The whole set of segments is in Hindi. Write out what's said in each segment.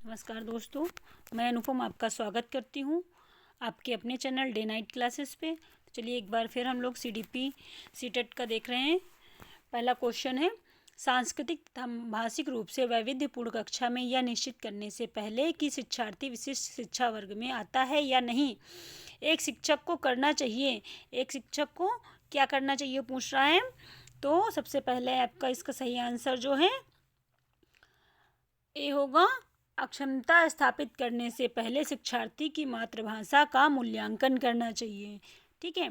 नमस्कार दोस्तों, मैं अनुपम आपका स्वागत करती हूँ आपके अपने चैनल डे नाइट क्लासेस पे। तो चलिए एक बार फिर हम लोग सीडीपी सीटेट का देख रहे हैं। पहला क्वेश्चन है, सांस्कृतिक तथा भाषिक रूप से वैविध्यपूर्ण कक्षा में यह निश्चित करने से पहले कि शिक्षार्थी विशिष्ट शिक्षा वर्ग में आता है या नहीं, एक शिक्षक को करना चाहिए। एक शिक्षक को क्या करना चाहिए पूछ रहा है। तो सबसे पहले आपका इसका सही आंसर जो है ए होगा, अक्षमता स्थापित करने से पहले शिक्षार्थी की मातृभाषा का मूल्यांकन करना चाहिए। ठीक है,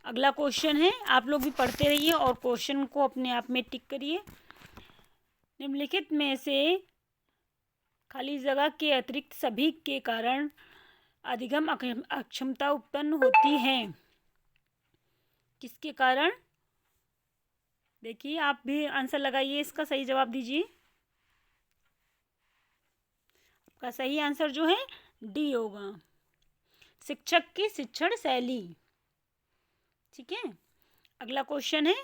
अगला क्वेश्चन है, आप लोग भी पढ़ते रहिए और क्वेश्चन को अपने आप में टिक करिए। निम्नलिखित में से खाली जगह के अतिरिक्त सभी के कारण अधिगम अक्षमता उत्पन्न होती है। किसके कारण? देखिए, आप भी आंसर लगाइए, इसका सही जवाब दीजिए। का सही आंसर जो है डी होगा, शिक्षक की शिक्षण शैली। ठीक है, अगला क्वेश्चन है,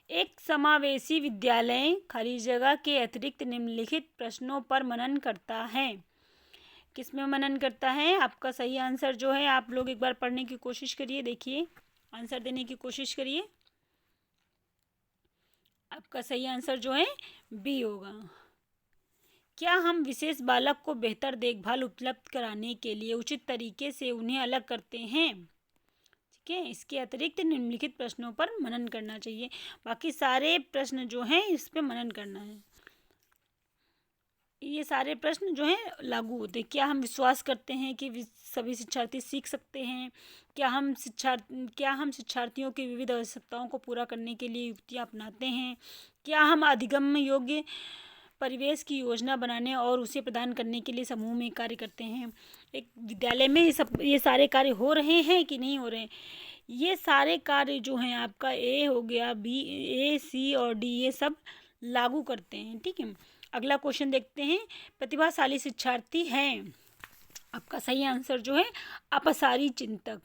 एक समावेशी विद्यालय खाली जगह के अतिरिक्त निम्नलिखित प्रश्नों पर मनन करता है। किसमें मनन करता है? आपका सही आंसर जो है, आप लोग एक बार पढ़ने की कोशिश करिए, देखिए आंसर देने की कोशिश करिए। आपका सही आंसर जो है बी होगा। क्या हम विशेष बालक को बेहतर देखभाल उपलब्ध कराने के लिए उचित तरीके से उन्हें अलग करते हैं? ठीक है, इसके अतिरिक्त निम्नलिखित प्रश्नों पर मनन करना चाहिए। बाकी सारे प्रश्न जो हैं इस पे मनन करना है। ये सारे प्रश्न जो हैं लागू होते हैं। क्या हम विश्वास करते हैं कि सभी शिक्षार्थी सीख सकते हैं? क्या हम शिक्षार्थियों की विविध आवश्यकताओं को पूरा करने के लिए युक्तियाँ अपनाते हैं? क्या हम अधिगम्य योग्य परिवेश की योजना बनाने और उसे प्रदान करने के लिए समूह में कार्य करते हैं? एक विद्यालय में ये सारे कार्य हो रहे हैं कि नहीं हो रहे हैं? ये सारे कार्य जो हैं, आपका ए हो गया, बी, ए, सी और डी, ये सब लागू करते हैं। ठीक है, अगला क्वेश्चन देखते हैं, प्रतिभाशाली शिक्षार्थी हैं। आपका सही आंसर जो है अपसारी चिंतक,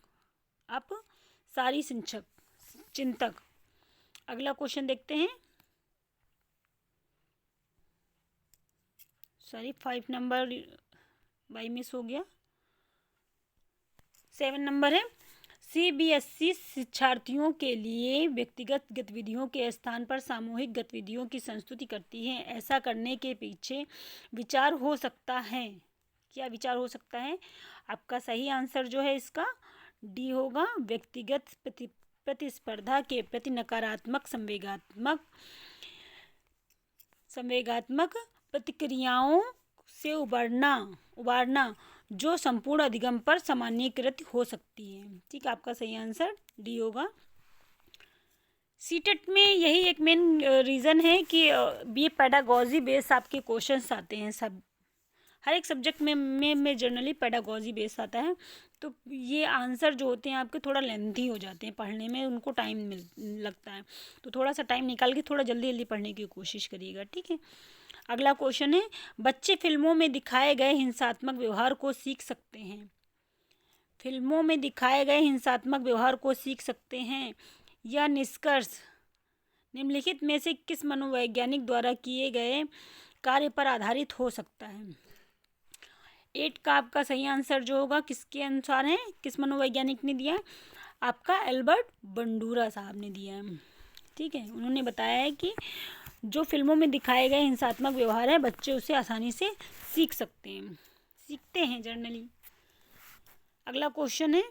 अपसारी शिक्षक चिंतक। अगला क्वेश्चन देखते हैं, सॉरी 5 नंबर बाई मिस हो गया। 7 नंबर है, सीबीएसई शिक्षार्थियों के लिए व्यक्तिगत गतिविधियों के स्थान पर सामूहिक गतिविधियों की संस्तुति करती है। ऐसा करने के पीछे विचार हो सकता है। क्या विचार हो सकता है? आपका सही आंसर जो है इसका डी होगा, व्यक्तिगत प्रतिस्पर्धा के प्रति नकारात्मक संवेगात्मक प्रतिक्रियाओं से उबारना जो संपूर्ण अधिगम पर सामान्यीकृत हो सकती है। ठीक है, आपका सही आंसर डी होगा। सीटेट में यही एक मेन रीज़न है कि ये पेडागॉजी बेस आपके क्वेश्चंस आते हैं। सब हर एक सब्जेक्ट में जनरली पेडागॉजी बेस आता है, तो ये आंसर जो होते हैं आपके थोड़ा लेंथी हो जाते हैं, पढ़ने में उनको टाइम लगता है। तो थोड़ा सा टाइम निकाल के थोड़ा जल्दी जल्दी पढ़ने की कोशिश करिएगा। ठीक है, अगला क्वेश्चन है, बच्चे फिल्मों में दिखाए गए हिंसात्मक व्यवहार को सीख सकते हैं। फिल्मों में दिखाए गए हिंसात्मक व्यवहार को सीख सकते हैं। यह निष्कर्ष निम्नलिखित में से किस मनोवैज्ञानिक द्वारा किए गए कार्य पर आधारित हो सकता है? 8 का आपका सही आंसर जो होगा किसके अनुसार है, किस मनोवैज्ञानिक ने दिया है? आपका एल्बर्ट बंडूरा साहब ने दिया है। ठीक है, उन्होंने बताया है कि जो फिल्मों में दिखाए गए हिंसात्मक व्यवहार है, बच्चे उसे आसानी से सीखते हैं जनरली। अगला क्वेश्चन है,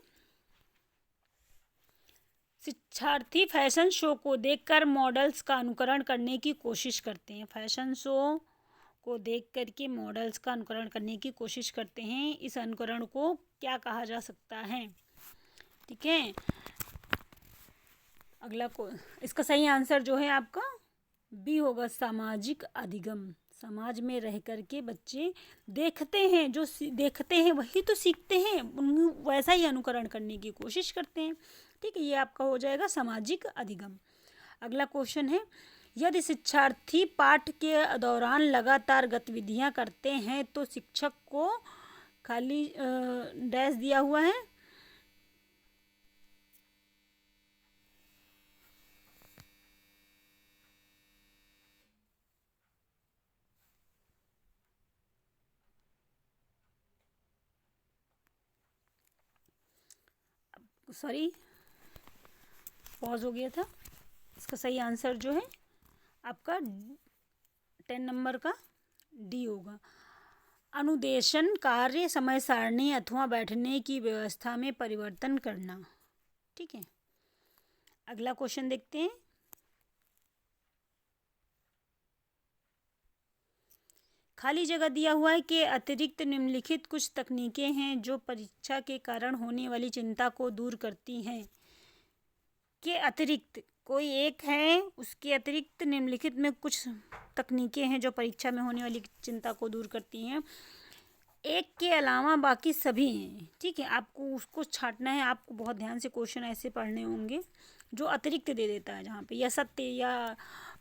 शिक्षार्थी फैशन शो को देखकर मॉडल्स का अनुकरण करने की कोशिश करते हैं। फैशन शो को देख करके मॉडल्स का अनुकरण करने की कोशिश करते हैं। इस अनुकरण को क्या कहा जा सकता है? ठीक है, अगला को इसका सही आंसर जो है आपका बी होगा, सामाजिक अधिगम। समाज में रह करके बच्चे देखते हैं, जो देखते हैं वही तो सीखते हैं, वैसा ही अनुकरण करने की कोशिश करते हैं। ठीक है, ये आपका हो जाएगा सामाजिक अधिगम। अगला क्वेश्चन है, यदि शिक्षार्थी पाठ के दौरान लगातार गतिविधियां करते हैं तो शिक्षक को खाली डैश दिया हुआ है, सॉरी पॉज हो गया था। इसका सही आंसर जो है आपका 10 नंबर का डी होगा। अनुदेशन कार्य समय सारणी अथवा बैठने की व्यवस्था में परिवर्तन करना। ठीक है, अगला क्वेश्चन देखते हैं। खाली जगह दिया हुआ है कि अतिरिक्त निम्नलिखित कुछ तकनीकें हैं जो परीक्षा के कारण होने वाली चिंता को दूर करती हैं। के अतिरिक्त कोई एक है, उसके अतिरिक्त निम्नलिखित में कुछ तकनीकें हैं जो परीक्षा में होने वाली चिंता को दूर करती हैं। एक के अलावा बाकी सभी हैं। ठीक है, आपको उसको छांटना है। आपको बहुत ध्यान से क्वेश्चन ऐसे पढ़ने होंगे जो अतिरिक्त दे देता है, जहाँ पे या सत्य या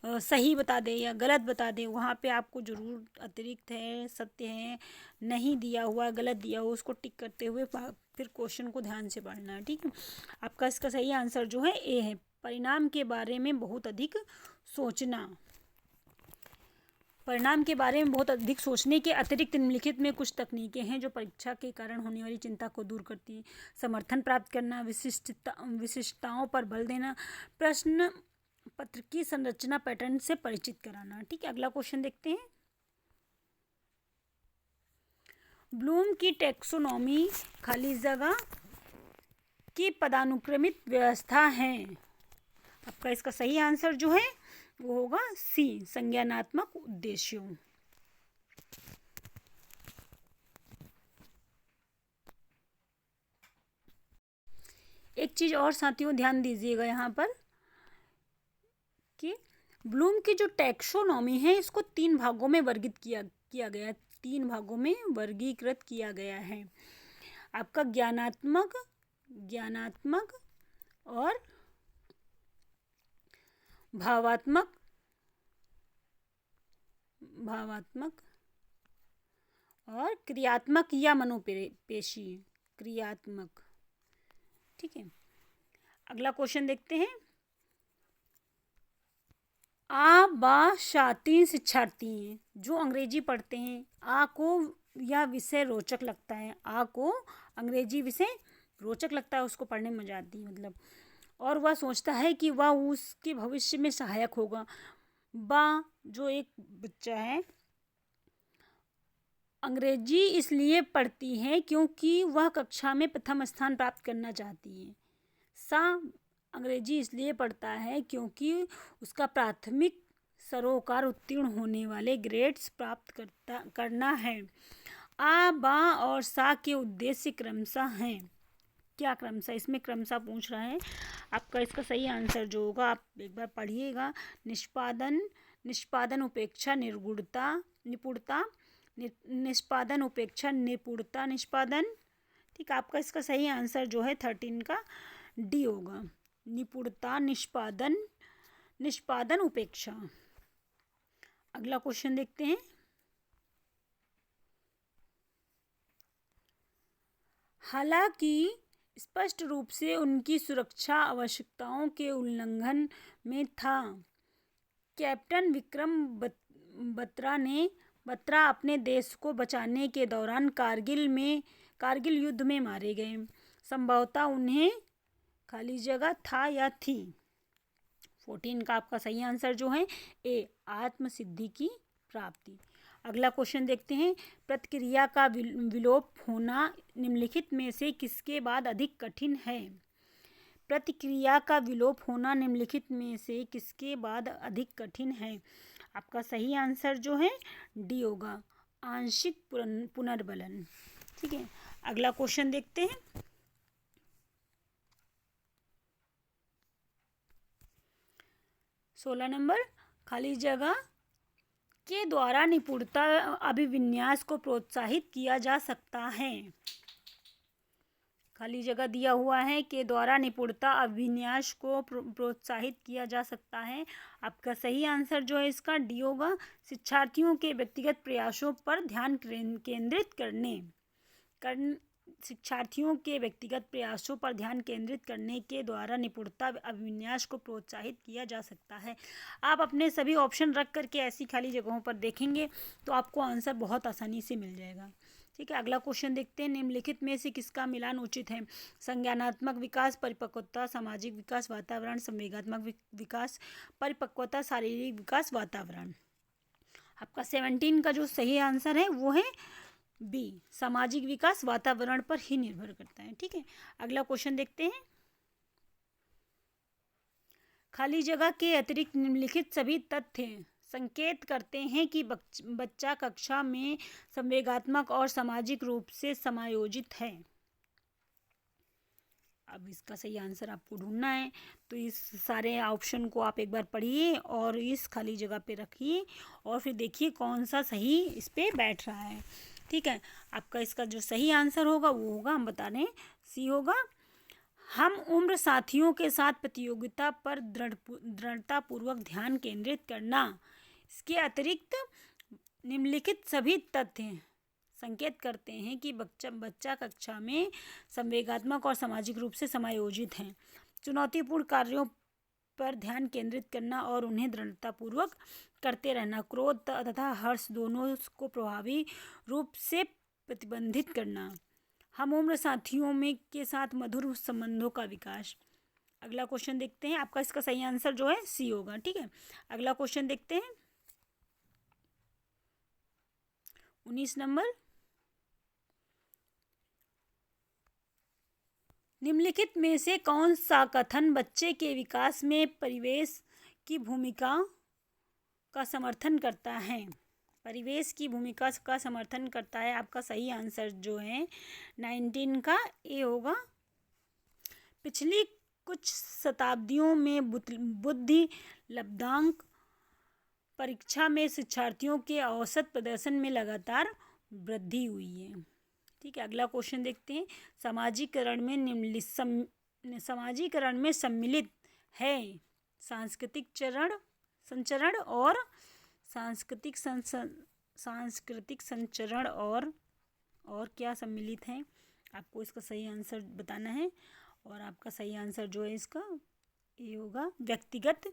सही बता दे या गलत बता दे, वहाँ पे आपको ज़रूर अतिरिक्त है, सत्य है, नहीं दिया हुआ, गलत दिया हुआ, उसको टिक करते हुए फिर क्वेश्चन को ध्यान से पढ़ना है। ठीक है, आपका इसका सही आंसर जो है ए है। परिणाम के बारे में बहुत अधिक सोचना। परिणाम के बारे में बहुत अधिक सोचने के अतिरिक्त निम्नलिखित में कुछ तकनीकें हैं जो परीक्षा के कारण होने वाली चिंता को दूर करती हैं। समर्थन प्राप्त करना, विशिष्टताओं पर बल देना, प्रश्न पत्र की संरचना पैटर्न से परिचित कराना। ठीक है, अगला क्वेश्चन देखते हैं। ब्लूम की टैक्सोनॉमी खाली जगह की पदानुक्रमित व्यवस्था है। आपका इसका सही आंसर जो है वो होगा सी, संज्ञानात्मक उद्देश्यों। एक चीज और साथियों ध्यान दीजिएगा यहाँ पर कि ब्लूम की जो टैक्सोनॉमी है इसको 3 भागों में वर्गीकृत किया गया है। 3 भागों में वर्गीकृत किया गया है। आपका ज्ञानात्मक और भावात्मक और क्रियात्मक या मनोपेशीय क्रियात्मक। ठीक है, अगला क्वेश्चन देखते हैं। आ बा शातीन शिक्षार्थी हैं जो अंग्रेजी पढ़ते हैं। आ को यह विषय रोचक लगता है। आ को अंग्रेजी विषय रोचक लगता है, उसको पढ़ने में मजा आती है मतलब, और वह सोचता है कि वह उसके भविष्य में सहायक होगा। बा जो एक बच्चा है अंग्रेजी इसलिए पढ़ती है क्योंकि वह कक्षा में प्रथम स्थान प्राप्त करना चाहती है। सा अंग्रेजी इसलिए पढ़ता है क्योंकि उसका प्राथमिक सरोकार उत्तीर्ण होने वाले ग्रेड्स प्राप्त करना है। आ, बा और सा के उद्देश्य क्रमशः हैं। क्या क्रमशः? इसमें क्रमशः पूछ रहा है। आपका इसका सही आंसर जो होगा आप एक बार पढ़िएगा। निष्पादन उपेक्षा निपुणता निष्पादन उपेक्षा निपुणता निष्पादन। ठीक, आपका इसका सही आंसर जो है 13 का डी होगा। निपुणता निष्पादन उपेक्षा। अगला क्वेश्चन देखते हैं। हालांकि स्पष्ट रूप से उनकी सुरक्षा आवश्यकताओं के उल्लंघन में था, कैप्टन विक्रम बत्रा अपने देश को बचाने के दौरान कारगिल युद्ध में मारे गए। संभवतः उन्हें खाली जगह था या थी। 14 का आपका सही आंसर जो है ए, आत्मसिद्धि की प्राप्ति। अगला क्वेश्चन देखते हैं। प्रतिक्रिया का विलोप होना निम्नलिखित में से किसके बाद अधिक कठिन है? प्रतिक्रिया का विलोप होना निम्नलिखित में से किसके बाद अधिक कठिन है? आपका सही आंसर जो है डी होगा, आंशिक पुनर्बलन। ठीक है, अगला क्वेश्चन देखते हैं। सोलह नंबर, खाली जगह के द्वारा निपुणता अभिविन्यास को प्रोत्साहित किया जा सकता है। खाली जगह दिया हुआ है के द्वारा निपुणता अभिविन्यास को प्रोत्साहित किया जा सकता है। आपका सही आंसर जो है इसका डी होगा, शिक्षार्थियों के व्यक्तिगत प्रयासों पर ध्यान केंद्रित शिक्षार्थियों के व्यक्तिगत प्रयासों पर ध्यान केंद्रित करने के द्वारा निपुणता अभिविन्यास को प्रोत्साहित किया जा सकता है। आप अपने सभी ऑप्शन रख करके ऐसी खाली जगहों पर देखेंगे तो आपको आंसर बहुत आसानी से मिल जाएगा। ठीक है, अगला क्वेश्चन देखते हैं। निम्नलिखित में से किसका मिलान उचित है? संज्ञानात्मक विकास, परिपक्वता, सामाजिक विकास, वातावरण, संवेगात्मक विकास, परिपक्वता, शारीरिक विकास, वातावरण। आपका 17 का जो सही आंसर है वो है बी, सामाजिक विकास वातावरण पर ही निर्भर करता है। ठीक है, अगला क्वेश्चन देखते हैं। खाली जगह के अतिरिक्त निम्नलिखित सभी तथ्य संकेत करते हैं कि बच्चा कक्षा में संवेगात्मक और सामाजिक रूप से समायोजित है। अब इसका सही आंसर आपको ढूंढना है, तो इस सारे ऑप्शन को आप एक बार पढ़िए और इस खाली जगह पे रखिए और फिर देखिए कौन सा सही इस पे बैठ रहा है। ठीक है, आपका इसका जो सही आंसर होगा वो होगा, हम बता रहे हैं, सी होगा। हम उम्र साथियों के साथ प्रतियोगिता पर दृढ़तापूर्वक ध्यान केंद्रित करना। इसके अतिरिक्त निम्नलिखित सभी तथ्य संकेत करते हैं कि बच्चा कक्षा में संवेगात्मक और सामाजिक रूप से समायोजित है। चुनौतीपूर्ण कार्यों पर ध्यान केंद्रित करना और उन्हें दृढ़तापूर्वक करते रहना। क्रोध तथा हर्ष दोनों को प्रभावी रूप से प्रतिबंधित करना। हम उम्र साथियों में के साथ मधुर संबंधों का विकास। अगला क्वेश्चन देखते हैं। आपका इसका सही आंसर जो है सी होगा। ठीक है, अगला क्वेश्चन देखते हैं 19 नंबर। निम्नलिखित में से कौन सा कथन बच्चे के विकास में परिवेश की भूमिका का समर्थन करता है? परिवेश की भूमिका का समर्थन करता है। आपका सही आंसर जो है 19 का ए होगा। पिछली कुछ शताब्दियों में बुद्धि लब्धांक परीक्षा में शिक्षार्थियों के औसत प्रदर्शन में लगातार वृद्धि हुई है। ठीक है, अगला क्वेश्चन देखते हैं। समाजीकरण में सम्मिलित है सांस्कृतिक संचरण और सांस्कृतिक संचरण और क्या सम्मिलित है? आपको इसका सही आंसर बताना है और आपका सही आंसर जो है इसका ये होगा, व्यक्तित्व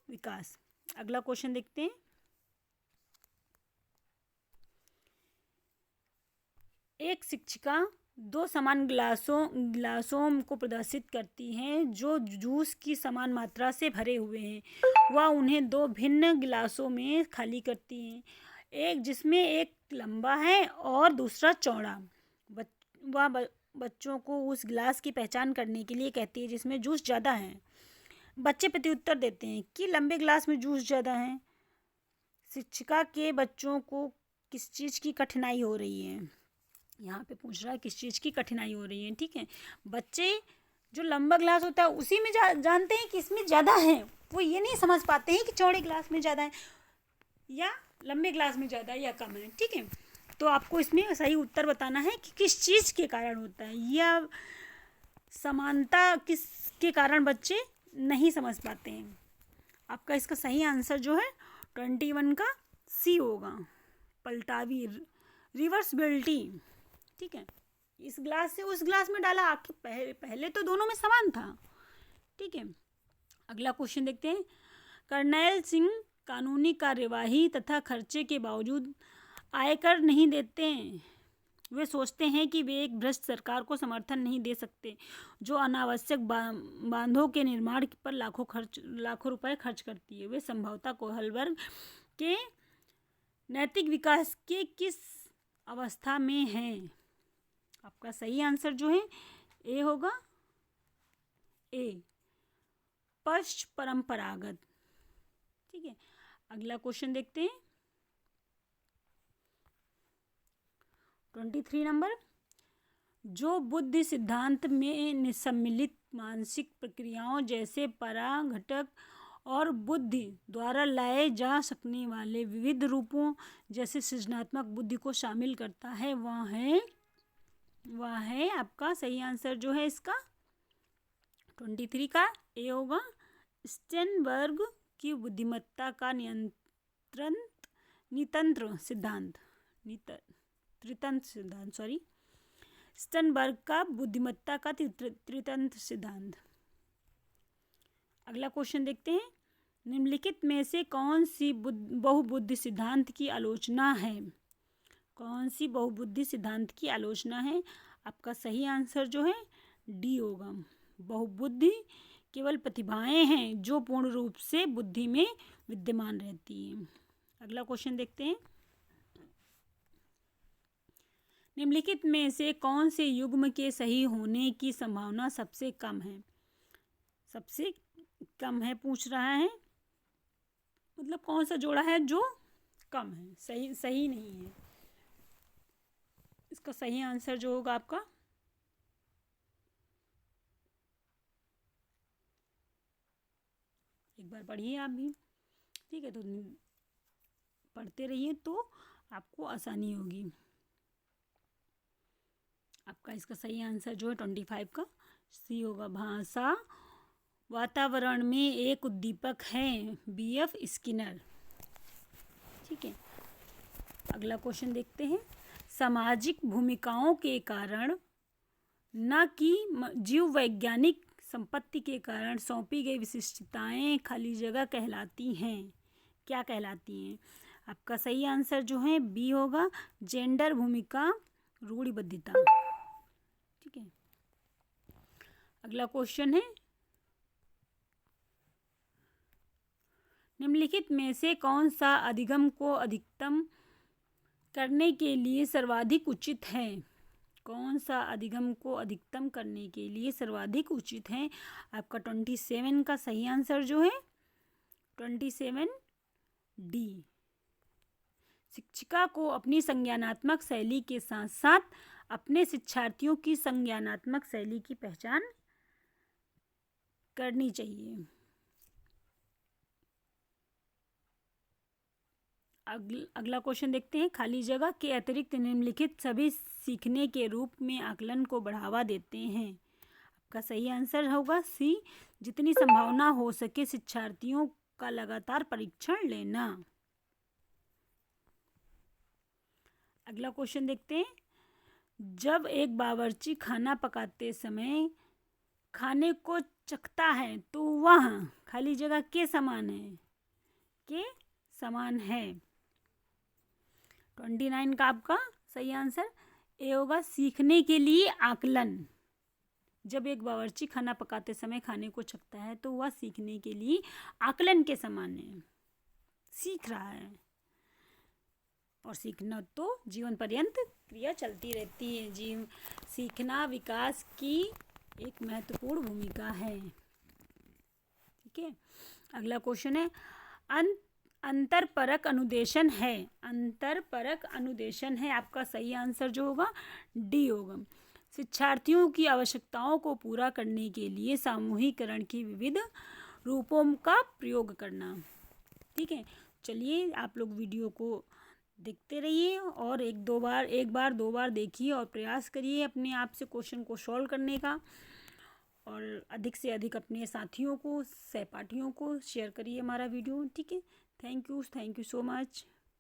विकास। अगला क्वेश्चन देखते हैं। एक शिक्षिका दो समान गिलासों को प्रदर्शित करती हैं जो जूस की समान मात्रा से भरे हुए हैं। वह उन्हें दो भिन्न गिलासों में खाली करती हैं, एक जिसमें एक लंबा है और दूसरा चौड़ा। वह बच्चों को उस गिलास की पहचान करने के लिए कहती है जिसमें जूस ज़्यादा है। बच्चे प्रत्युत्तर देते हैं कि लंबे गिलास में जूस ज़्यादा है। शिक्षिका के बच्चों को किस चीज़ की कठिनाई हो रही है? यहाँ पे पूछ रहा है किस चीज़ की कठिनाई हो रही है। ठीक है, बच्चे जो लंबा गिलास होता है उसी में जानते हैं कि इसमें ज़्यादा है, वो ये नहीं समझ पाते हैं कि चौड़े गिलास में ज़्यादा है या लंबे गिलास में ज़्यादा है या कम है। ठीक है, तो आपको इसमें सही उत्तर बताना है कि किस चीज़ के कारण होता है या समानता किसके कारण बच्चे नहीं समझ पाते हैं। आपका इसका सही आंसर जो है 21 का सी होगा, पलटावी, रिवर्सिबिलिटी। ठीक है, इस ग्लास से उस ग्लास में डाला, आखिर पहले तो दोनों में समान था। ठीक है, अगला क्वेश्चन देखते हैं। कर्नैल सिंह कानूनी कार्यवाही तथा खर्चे के बावजूद आयकर नहीं देते हैं। वे सोचते हैं कि वे एक भ्रष्ट सरकार को समर्थन नहीं दे सकते जो अनावश्यक बांधों के निर्माण पर लाखों रुपए खर्च करती है। वे संभवतः कोहल वर्ग के नैतिक विकास के किस अवस्था में हैं? आपका सही आंसर जो है ए होगा, ए, पश्च परंपरागत। ठीक है, अगला क्वेश्चन देखते हैं 23 नंबर। जो बुद्धि सिद्धांत में सम्मिलित मानसिक प्रक्रियाओं जैसे पराघटक और बुद्धि द्वारा लाए जा सकने वाले विविध रूपों जैसे सृजनात्मक बुद्धि को शामिल करता है, वह है आपका सही आंसर जो है इसका 23 का ए होगा, स्टेनबर्ग की बुद्धिमत्ता का त्रितंत्र सिद्धांत। स्टेनबर्ग का बुद्धिमत्ता का त्रितंत्र सिद्धांत। अगला क्वेश्चन देखते हैं निम्नलिखित में से कौन सी बहुबुद्धि सिद्धांत की आलोचना है? कौन सी बहुबुद्धि सिद्धांत की आलोचना है? आपका सही आंसर जो है डी होगा। बहुबुद्धि केवल प्रतिभाएं हैं जो पूर्ण रूप से बुद्धि में विद्यमान रहती हैं। अगला क्वेश्चन देखते हैं। निम्नलिखित में से कौन से युग्म के सही होने की संभावना सबसे कम है? सबसे कम है पूछ रहा है, मतलब कौन सा जोड़ा है जो कम है, सही नहीं है। इसका सही आंसर जो होगा आपका एक बार पढ़िए आप भी, ठीक है, तो पढ़ते रहिए तो आपको आसानी होगी। आपका इसका सही आंसर जो है 25 का सी होगा। भाषा वातावरण में एक उद्दीपक है, बीएफ स्किनर। ठीक है, अगला क्वेश्चन देखते हैं। सामाजिक भूमिकाओं के कारण न कि जीव वैज्ञानिक संपत्ति के कारण सौंपी गई विशिष्टताएं खाली जगह कहलाती हैं। क्या कहलाती हैं? आपका सही आंसर जो है बी होगा, जेंडर भूमिका रूढ़िबद्धता। ठीक है, अगला क्वेश्चन है। निम्नलिखित में से कौन सा अधिगम को अधिकतम करने के लिए सर्वाधिक उचित है? कौन सा अधिगम को अधिकतम करने के लिए सर्वाधिक उचित है? आपका 27 का सही आंसर जो है 27 डी। शिक्षिका को अपनी संज्ञानात्मक शैली के साथ साथ अपने शिक्षार्थियों की संज्ञानात्मक शैली की पहचान करनी चाहिए। अगला क्वेश्चन देखते हैं। खाली जगह के अतिरिक्त निम्नलिखित सभी सीखने के रूप में आकलन को बढ़ावा देते हैं। आपका सही आंसर होगा सी, जितनी संभावना हो सके शिक्षार्थियों का लगातार परीक्षण लेना। अगला क्वेश्चन देखते हैं। जब एक बावर्ची खाना पकाते समय खाने को चखता है तो वह खाली जगह के समान है। 29 का आपका सही आंसर ए होगा, सीखने के लिए आकलन। जब एक बावर्ची खाना पकाते समय खाने को चखता है तो वह सीखने के लिए आकलन के समान है, सीख रहा है। और सीखना तो जीवन पर्यंत क्रिया चलती रहती है। सीखना विकास की एक महत्वपूर्ण भूमिका है। ठीक है, अगला क्वेश्चन है। अंतरपरक अनुदेशन है। अंतरपरक अनुदेशन है, आपका सही आंसर जो होगा डी होगा। शिक्षार्थियों की आवश्यकताओं को पूरा करने के लिए सामूहिकरण की विविध रूपों का प्रयोग करना। ठीक है, चलिए आप लोग वीडियो को देखते रहिए और एक बार दो बार देखिए और प्रयास करिए अपने आप से क्वेश्चन को सॉल्व करने का, और अधिक से अधिक अपने साथियों को, सहपाठियों को शेयर करिए हमारा वीडियो। ठीक है, थैंक यू सो मच।